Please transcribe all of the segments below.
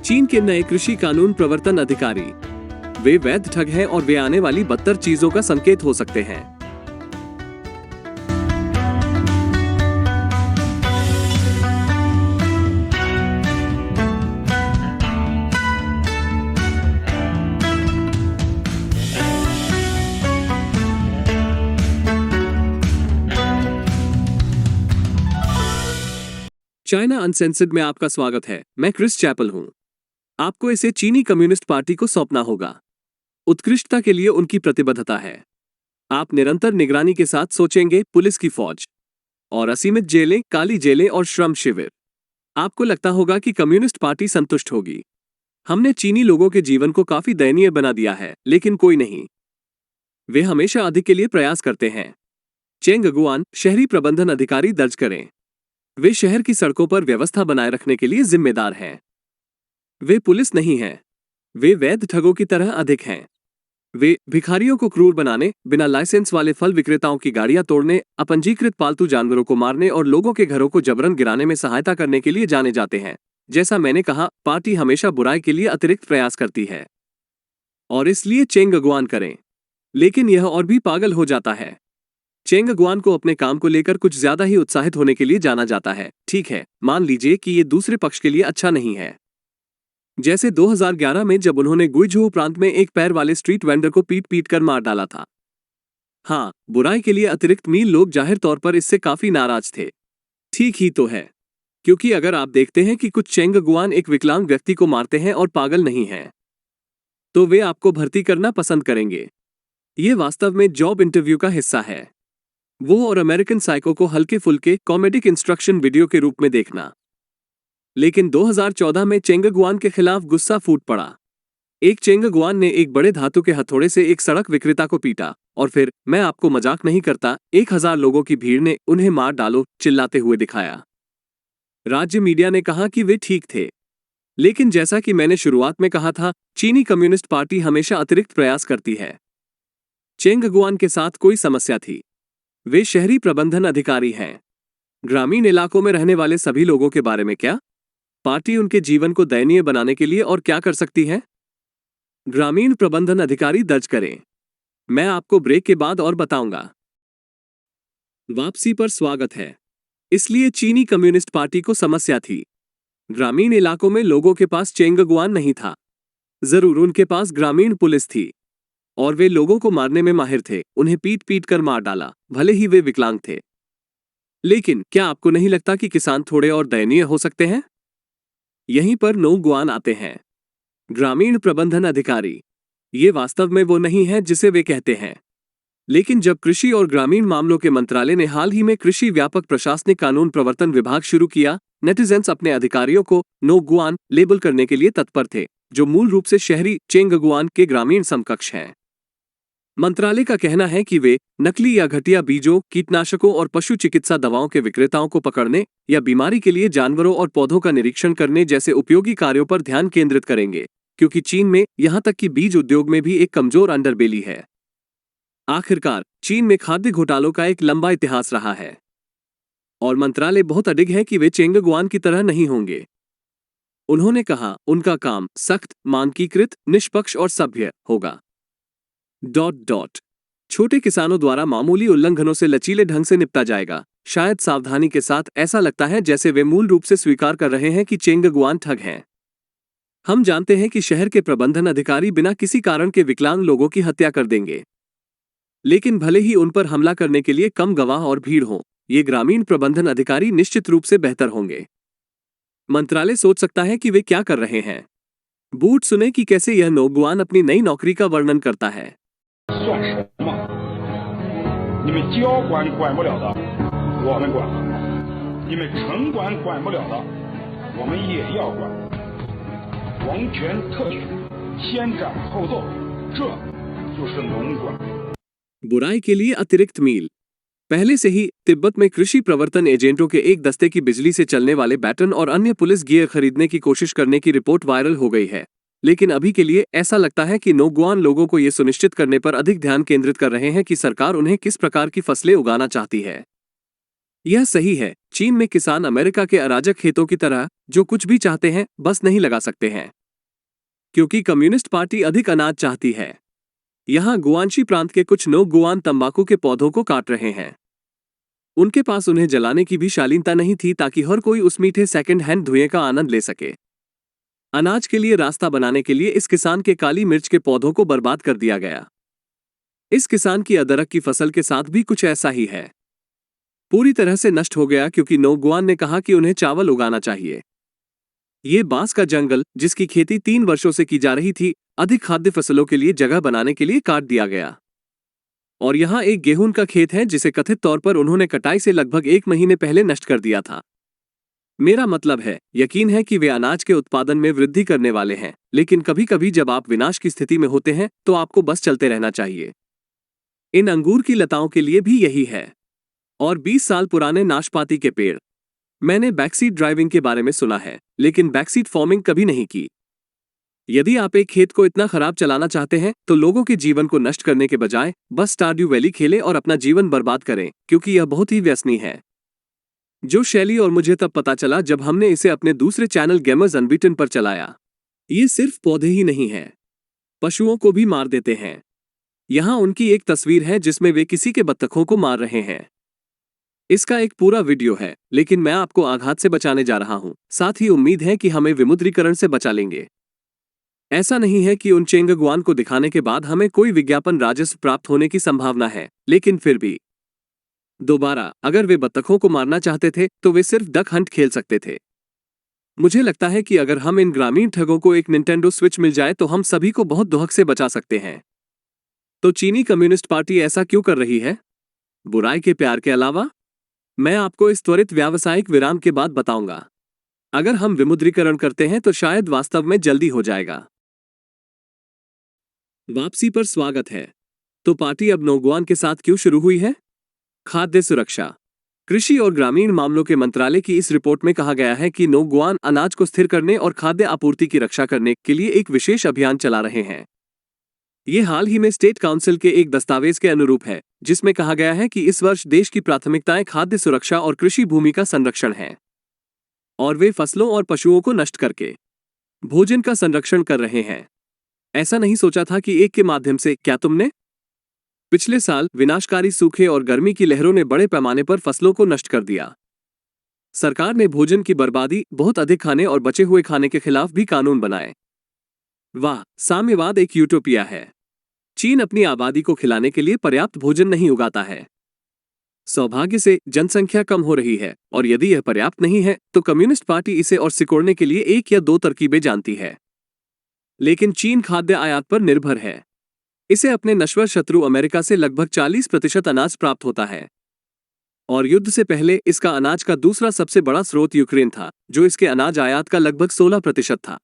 चीन के नए कृषि कानून प्रवर्तन अधिकारी। वे वैध ठग हैं और वे आने वाली बदतर चीजों का संकेत हो सकते हैं। चाइना अनसेंसर्ड में आपका स्वागत है। मैं क्रिस चैपल हूं। आपको इसे चीनी कम्युनिस्ट पार्टी को सौंपना होगा। उत्कृष्टता के लिए उनकी प्रतिबद्धता है। आप निरंतर निगरानी के साथ सोचेंगे, पुलिस की फौज और असीमित जेलें, काली जेलें और श्रम शिविर। आपको लगता होगा कि कम्युनिस्ट पार्टी संतुष्ट होगी। हमने चीनी लोगों के जीवन को काफी दयनीय बना दिया है, लेकिन कोई नहीं। वे हमेशा अधिक के लिए प्रयास करते हैं। चेंग गुआन, शहरी प्रबंधन अधिकारी, दर्ज करें। वे शहर की सड़कों पर व्यवस्था बनाए रखने के लिए जिम्मेदार हैं। वे पुलिस नहीं हैं। वे वैध ठगों की तरह अधिक हैं। वे भिखारियों को क्रूर बनाने, बिना लाइसेंस वाले फल विक्रेताओं की गाड़ियां तोड़ने, अपंजीकृत पालतू जानवरों को मारने और लोगों के घरों को जबरन गिराने में सहायता करने के लिए जाने जाते हैं। जैसा मैंने कहा, पार्टी हमेशा बुराई के लिए अतिरिक्त प्रयास करती है और इसलिए चेंग गुआन करें। लेकिन यह और भी पागल हो जाता है। चेंग गुआन को अपने काम को लेकर कुछ ज्यादा ही उत्साहित होने के लिए जाना जाता है। ठीक है, मान लीजिए कि ये दूसरे पक्ष के लिए अच्छा नहीं है। जैसे 2011 में जब उन्होंने गुइझोउ प्रांत में एक पैर वाले स्ट्रीट वेंडर को पीट पीट कर मार डाला था। हाँ, बुराई के लिए अतिरिक्त मील लोग जाहिर तौर पर इससे काफी नाराज थे। ठीक ही तो है, क्योंकि अगर आप देखते हैं कि कुछ चेंग गुआन एक विकलांग व्यक्ति को मारते हैं और पागल नहीं हैं, तो वे आपको भर्ती करना पसंद करेंगे। ये वास्तव में जॉब इंटरव्यू का हिस्सा है। वो और अमेरिकन साइको को हल्के फुल्के कॉमेडिक इंस्ट्रक्शन वीडियो के रूप में देखना। लेकिन 2014 में चेंग गुआन के खिलाफ गुस्सा फूट पड़ा। एक चेंग गुआन ने एक बड़े धातु के हथौड़े से एक सड़क विक्रेता को पीटा और फिर, मैं आपको मजाक नहीं करता, 1000 लोगों की भीड़ ने उन्हें मार डालो चिल्लाते हुए दिखाया। राज्य मीडिया ने कहा कि वे ठीक थे। लेकिन जैसा कि मैंने शुरुआत में कहा था, चीनी कम्युनिस्ट पार्टी हमेशा अतिरिक्त प्रयास करती है। चेंग गुआन के साथ कोई समस्या थी। वे शहरी प्रबंधन अधिकारी हैं। ग्रामीण इलाकों में रहने वाले सभी लोगों के बारे में क्या? पार्टी उनके जीवन को दयनीय बनाने के लिए और क्या कर सकती है? ग्रामीण प्रबंधन अधिकारी, दर्ज करें। मैं आपको ब्रेक के बाद और बताऊंगा। वापसी पर स्वागत है। इसलिए चीनी कम्युनिस्ट पार्टी को समस्या थी। ग्रामीण इलाकों में लोगों के पास चेंग गुआन नहीं था। जरूर उनके पास ग्रामीण पुलिस थी और वे लोगों को मारने में माहिर थे। उन्हें पीट पीट कर मार डाला, भले ही वे विकलांग थे। लेकिन क्या आपको नहीं लगता कि किसान थोड़े और दयनीय हो सकते हैं? यहीं पर नो गुआन आते हैं। ग्रामीण प्रबंधन अधिकारी। ये वास्तव में वो नहीं है जिसे वे कहते हैं। लेकिन जब कृषि और ग्रामीण मामलों के मंत्रालय ने हाल ही में कृषि व्यापक प्रशासनिक कानून प्रवर्तन विभाग शुरू किया, नेटिजन्स अपने अधिकारियों को नो गुआन लेबल करने के लिए तत्पर थे, जो मूल रूप से शहरी चेंग गुआन के ग्रामीण समकक्ष हैं। मंत्रालय का कहना है कि वे नकली या घटिया बीजों, कीटनाशकों और पशु चिकित्सा दवाओं के विक्रेताओं को पकड़ने या बीमारी के लिए जानवरों और पौधों का निरीक्षण करने जैसे उपयोगी कार्यों पर ध्यान केंद्रित करेंगे, क्योंकि चीन में यहां तक कि बीज उद्योग में भी एक कमजोर अंडरबेली है। आखिरकार, चीन में खाद्य घोटालों का एक लंबा इतिहास रहा है और मंत्रालय बहुत अडिग है कि वे चेंग गुआन की तरह नहीं होंगे। उन्होंने कहा, उनका काम सख्त, मानकीकृत, निष्पक्ष और सभ्य होगा। छोटे किसानों द्वारा मामूली उल्लंघनों से लचीले ढंग से निपटा जाएगा, शायद सावधानी के साथ। ऐसा लगता है जैसे वे मूल रूप से स्वीकार कर रहे हैं कि चेंग गुआन ठग हैं। हम जानते हैं कि शहर के प्रबंधन अधिकारी बिना किसी कारण के विकलांग लोगों की हत्या कर देंगे, लेकिन भले ही उन पर हमला करने के लिए कम गवाह और भीड़ हो, ये ग्रामीण प्रबंधन अधिकारी निश्चित रूप से बेहतर होंगे। मंत्रालय सोच सकता है कि वे क्या कर रहे हैं। बूट सुने कि कैसे यह नो गुआन अपनी नई नौकरी का वर्णन करता है। 算什么？你们交管管不了的，我们管；你们城管管不了的，我们也要管。王权特权，先斩后奏，这就是农管。 बुराई के लिए अतिरिक्त मील। पहले से ही तिब्बत में कृषि प्रवर्तन एजेंटों के एक दस्ते की बिजली से चलने वाले बैटन और अन्य पुलिस गियर खरीदने की कोशिश करने की रिपोर्ट वायरल हो गई है। लेकिन अभी के लिए ऐसा लगता है कि नो गुआन लोगों को यह सुनिश्चित करने पर अधिक ध्यान केंद्रित कर रहे हैं कि सरकार उन्हें किस प्रकार की फसलें उगाना चाहती है। यह सही है, चीन में किसान अमेरिका के अराजक खेतों की तरह जो कुछ भी चाहते हैं बस नहीं लगा सकते हैं, क्योंकि कम्युनिस्ट पार्टी अधिक अनाज चाहती है। यहाँ गुआनशी प्रांत के कुछ लोग गुआन तंबाकू के पौधों को काट रहे हैं। उनके पास उन्हें जलाने की भी शालीनता नहीं थी ताकि हर कोई उस मीठे सेकंड हैंड धुएं का आनंद ले सके। अनाज के लिए रास्ता बनाने के लिए इस किसान के काली मिर्च के पौधों को बर्बाद कर दिया गया। इस किसान की अदरक की फसल के साथ भी कुछ ऐसा ही है। पूरी तरह से नष्ट हो गया क्योंकि नोगुआन ने कहा कि उन्हें चावल उगाना चाहिए। ये बांस का जंगल, जिसकी खेती 3 वर्षों से की जा रही थी, अधिक खाद्य फसलों के लिए जगह बनाने के लिए काट दिया गया। और यहाँ एक गेहूं का खेत है जिसे कथित तौर पर उन्होंने कटाई से लगभग 1 महीने पहले नष्ट कर दिया था। मेरा मतलब है, यकीन है कि वे अनाज के उत्पादन में वृद्धि करने वाले हैं, लेकिन कभी कभी जब आप विनाश की स्थिति में होते हैं तो आपको बस चलते रहना चाहिए। इन अंगूर की लताओं के लिए भी यही है। और 20 साल पुराने नाशपाती के पेड़। मैंने बैकसीट ड्राइविंग के बारे में सुना है, लेकिन बैकसीट फार्मिंग कभी नहीं की। यदि आप एक खेत को इतना खराब चलाना चाहते हैं तो लोगों के जीवन को नष्ट करने के बजाय बस स्टारड्यू वैली खेलें और अपना जीवन बर्बाद करें, क्योंकि यह बहुत ही व्यसनी है। जो शैली और मुझे तब पता चला जब हमने इसे अपने दूसरे चैनल गेमर्स अनबीटन पर चलाया। ये सिर्फ पौधे ही नहीं हैं, पशुओं को भी मार देते हैं। यहाँ उनकी एक तस्वीर है जिसमें वे किसी के बत्तखों को मार रहे हैं। इसका एक पूरा वीडियो है, लेकिन मैं आपको आघात से बचाने जा रहा हूं। साथ ही उम्मीद है कि हमें विमुद्रीकरण से बचा लेंगे। ऐसा नहीं है कि उन चेंगगुआन को दिखाने के बाद हमें कोई विज्ञापन राजस्व प्राप्त होने की संभावना है, लेकिन फिर भी दोबारा अगर वे बत्तखों को मारना चाहते थे तो वे सिर्फ डक हंट खेल सकते थे। मुझे लगता है कि अगर हम इन ग्रामीण ठगों को एक निंटेंडो स्विच मिल जाए तो हम सभी को बहुत दुहक से बचा सकते हैं। तो चीनी कम्युनिस्ट पार्टी ऐसा क्यों कर रही है? बुराई के प्यार के अलावा? मैं आपको इस त्वरित व्यावसायिक विराम के बाद बताऊंगा। अगर हम विमुद्रीकरण करते हैं तो शायद वास्तव में जल्दी हो जाएगा। वापसी पर स्वागत है। तो पार्टी अब नोगुआन के साथ क्यों शुरू हुई है? खाद्य सुरक्षा। कृषि और ग्रामीण मामलों के मंत्रालय की इस रिपोर्ट में कहा गया है कि नोगुआन अनाज को स्थिर करने और खाद्य आपूर्ति की रक्षा करने के लिए एक विशेष अभियान चला रहे हैं। ये हाल ही में स्टेट काउंसिल के एक दस्तावेज के अनुरूप है, जिसमें कहा गया है कि इस वर्ष देश की प्राथमिकताएं खाद्य सुरक्षा और कृषि भूमि का संरक्षण है। और वे फसलों और पशुओं को नष्ट करके भोजन का संरक्षण कर रहे हैं। ऐसा नहीं सोचा था कि एक के माध्यम से। क्या तुमने? पिछले साल विनाशकारी सूखे और गर्मी की लहरों ने बड़े पैमाने पर फसलों को नष्ट कर दिया। सरकार ने भोजन की बर्बादी, बहुत अधिक खाने और बचे हुए खाने के खिलाफ भी कानून बनाए। वाह, साम्यवाद एक यूटोपिया है। चीन अपनी आबादी को खिलाने के लिए पर्याप्त भोजन नहीं उगाता है। सौभाग्य से जनसंख्या कम हो रही है, और यदि यह पर्याप्त नहीं है तो कम्युनिस्ट पार्टी इसे और सिकोड़ने के लिए 1 या 2 तरकीबें जानती है। लेकिन चीन खाद्य आयात पर निर्भर है। इसे अपने नश्वर शत्रु अमेरिका से लगभग 40% अनाज प्राप्त होता है। और युद्ध से पहले इसका अनाज का दूसरा सबसे बड़ा स्रोत यूक्रेन था, जो इसके अनाज आयात का लगभग 16% था।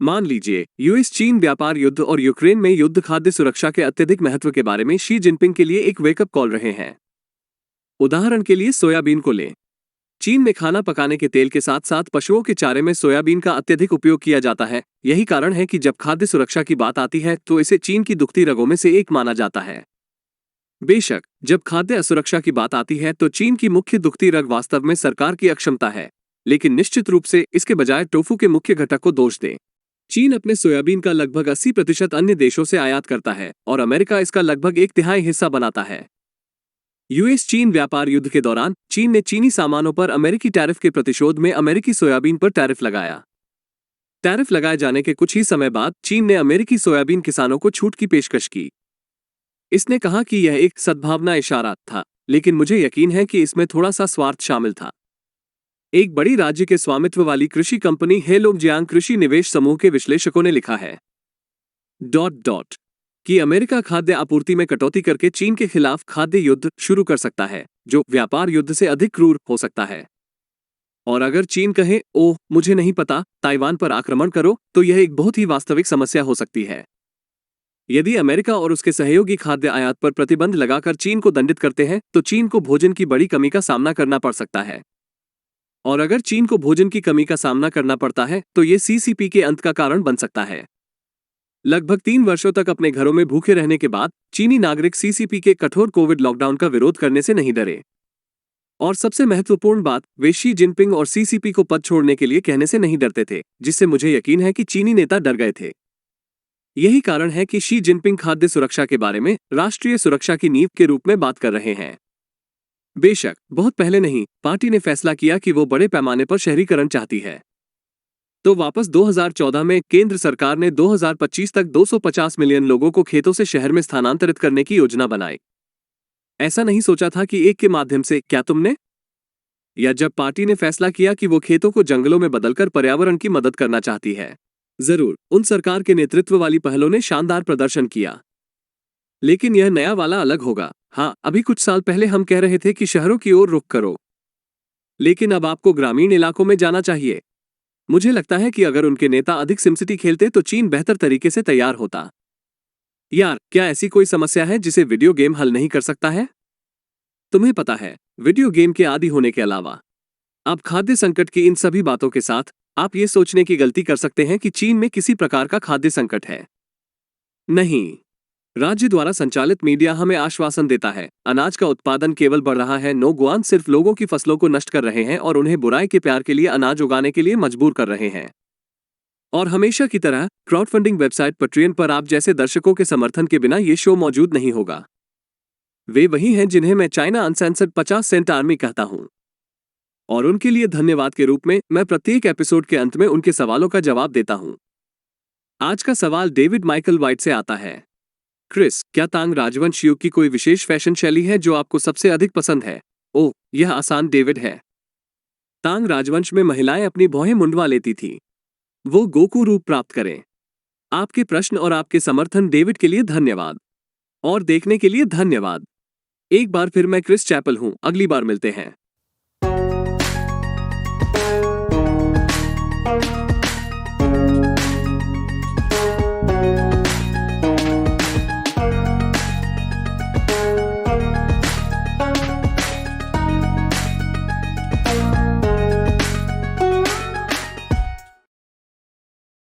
मान लीजिए, यूएस चीन व्यापार युद्ध और यूक्रेन में युद्ध खाद्य सुरक्षा के अत्यधिक महत्व के बारे में शी जिनपिंग के लिए एक वेकअप कॉल रहे हैं। उदाहरण के लिए सोयाबीन को लें। चीन में खाना पकाने के तेल के साथ साथ पशुओं के चारे में सोयाबीन का अत्यधिक उपयोग किया जाता है। यही कारण है कि जब खाद्य सुरक्षा की बात आती है तो इसे चीन की दुखती रगों में से एक माना जाता है। बेशक, जब खाद्य असुरक्षा की बात आती है तो चीन की मुख्य दुखती रग वास्तव में सरकार की अक्षमता है, लेकिन निश्चित रूप से इसके बजाय टोफू के मुख्य घटक को दोष दें। चीन अपने सोयाबीन का लगभग 80% अन्य देशों से आयात करता है और अमेरिका इसका लगभग 1/3 हिस्सा बनाता है। यूएस चीन व्यापार युद्ध के दौरान चीन ने चीनी सामानों पर अमेरिकी टैरिफ के प्रतिशोध में अमेरिकी सोयाबीन पर टैरिफ लगाया। टैरिफ लगाए जाने के कुछ ही समय बाद चीन ने अमेरिकी सोयाबीन किसानों को छूट की पेशकश की। इसने कहा कि यह एक सद्भावना इशारा था, लेकिन मुझे यकीन है कि इसमें थोड़ा सा स्वार्थ शामिल था। एक बड़ी राज्य के स्वामित्व वाली कृषि कंपनी हेलोंगजियांग कृषि निवेश समूह के विश्लेषकों ने लिखा है कि अमेरिका खाद्य आपूर्ति में कटौती करके चीन के खिलाफ खाद्य युद्ध शुरू कर सकता है, जो व्यापार युद्ध से अधिक क्रूर हो सकता है। और अगर चीन कहे, ओह मुझे नहीं पता, ताइवान पर आक्रमण करो, तो यह एक बहुत ही वास्तविक समस्या हो सकती है। यदि अमेरिका और उसके सहयोगी खाद्य आयात पर प्रतिबंध लगाकर चीन को दंडित करते हैं तो चीन को भोजन की बड़ी कमी का सामना करना पड़ सकता है। और अगर चीन को भोजन की कमी का सामना करना पड़ता है तो ये सीसीपी के अंत का कारण बन सकता है। लगभग 3 वर्षों तक अपने घरों में भूखे रहने के बाद चीनी नागरिक सीसीपी के कठोर कोविड लॉकडाउन का विरोध करने से नहीं डरे। और सबसे महत्वपूर्ण बात, वे शी जिनपिंग और सीसीपी को पद छोड़ने के लिए कहने से नहीं डरते थे, जिससे मुझे यकीन है कि चीनी नेता डर गए थे। यही कारण है कि शी जिनपिंग खाद्य सुरक्षा के बारे में राष्ट्रीय सुरक्षा की नींव के रूप में बात कर रहे हैं। बेशक बहुत पहले नहीं, पार्टी ने फैसला किया कि वो बड़े पैमाने पर शहरीकरण चाहती है। तो वापस 2014 में केंद्र सरकार ने 2025 तक 250 मिलियन लोगों को खेतों से शहर में स्थानांतरित करने की योजना बनाई। ऐसा नहीं सोचा था कि एक के माध्यम से, क्या तुमने? या जब पार्टी ने फैसला किया कि वो खेतों को जंगलों में बदलकर पर्यावरण की मदद करना चाहती है। जरूर, उन सरकार के नेतृत्व वाली पहलों ने शानदार प्रदर्शन किया, लेकिन यह नया वाला अलग होगा। हाँ, अभी कुछ साल पहले हम कह रहे थे कि शहरों की ओर रुख करो, लेकिन अब आपको ग्रामीण इलाकों में जाना चाहिए। मुझे लगता है कि अगर उनके नेता अधिक सिमसिटी खेलते तो चीन बेहतर तरीके से तैयार होता। यार, क्या ऐसी कोई समस्या है जिसे वीडियो गेम हल नहीं कर सकता है? तुम्हें पता है, वीडियो गेम के आदी होने के अलावा अब खाद्य संकट की इन सभी बातों के साथ आप ये सोचने की गलती कर सकते हैं कि चीन में किसी प्रकार का खाद्य संकट है। नहीं, राज्य द्वारा संचालित मीडिया हमें आश्वासन देता है, अनाज का उत्पादन केवल बढ़ रहा है। नौगुआन सिर्फ लोगों की फसलों को नष्ट कर रहे हैं और उन्हें बुराई के प्यार के लिए अनाज उगाने के लिए मजबूर कर रहे हैं। और हमेशा की तरह क्राउडफंडिंग वेबसाइट पट्रियन पर आप जैसे दर्शकों के समर्थन के बिना ये शो मौजूद नहीं होगा। वे वही हैं जिन्हें मैं चाइना अनसेंसर्ड 50 सेंट आर्मी कहता हूं, और उनके लिए धन्यवाद के रूप में मैं प्रत्येक एपिसोड के अंत में उनके सवालों का जवाब देता हूं। आज का सवाल डेविड माइकल वाइट से आता है। क्रिस, क्या तांग राजवंश युग की कोई विशेष फैशन शैली है जो आपको सबसे अधिक पसंद है? ओह, यह आसान डेविड है। तांग राजवंश में महिलाएं अपनी भौहें मुंडवा लेती थी, वो गोकू रूप प्राप्त करें। आपके प्रश्न और आपके समर्थन डेविड के लिए धन्यवाद, और देखने के लिए धन्यवाद। एक बार फिर मैं क्रिस चैपल हूं, अगली बार मिलते हैं।